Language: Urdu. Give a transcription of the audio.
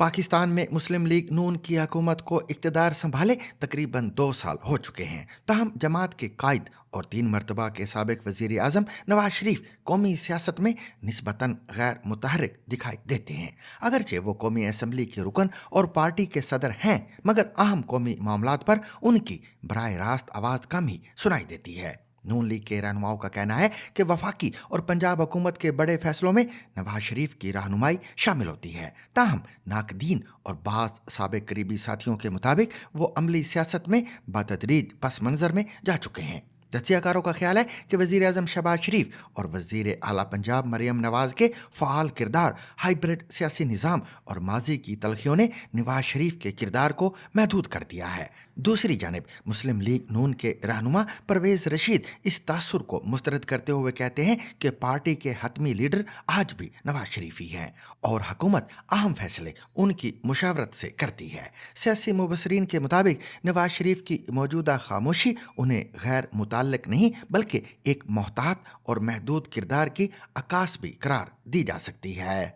پاکستان میں مسلم لیگ نون کی حکومت کو اقتدار سنبھالے تقریباً 2 سال ہو چکے ہیں، تاہم جماعت کے قائد اور 3 مرتبہ کے سابق وزیر اعظم نواز شریف قومی سیاست میں نسبتاً غیر متحرک دکھائی دیتے ہیں۔ اگرچہ وہ قومی اسمبلی کے رکن اور پارٹی کے صدر ہیں، مگر اہم قومی معاملات پر ان کی براہ راست آواز کم ہی سنائی دیتی ہے۔ نون لیگ کے رہنماؤں کا کہنا ہے کہ وفاقی اور پنجاب حکومت کے بڑے فیصلوں میں نواز شریف کی رہنمائی شامل ہوتی ہے، تاہم ناقدین اور بعض سابق قریبی ساتھیوں کے مطابق وہ عملی سیاست میں بتدریج پس منظر میں جا چکے ہیں۔ تجزیہ کاروں کا خیال ہے کہ وزیر اعظم شہباز شریف اور وزیر اعلیٰ پنجاب مریم نواز کے فعال کردار، ہائیبرڈ سیاسی نظام اور ماضی کی تلخیوں نے نواز شریف کے کردار کو محدود کر دیا ہے۔ دوسری جانب مسلم لیگ نون کے رہنما پرویز رشید اس تاثر کو مسترد کرتے ہوئے کہتے ہیں کہ پارٹی کے حتمی لیڈر آج بھی نواز شریف ہی ہیں اور حکومت اہم فیصلے ان کی مشاورت سے کرتی ہے۔ سیاسی مبصرین کے مطابق نواز شریف کی موجودہ خاموشی انہیں غیر متعلق نہیں بلکہ ایک محتاط اور محدود کردار کی عکاس بھی قرار دی جا سکتی ہے۔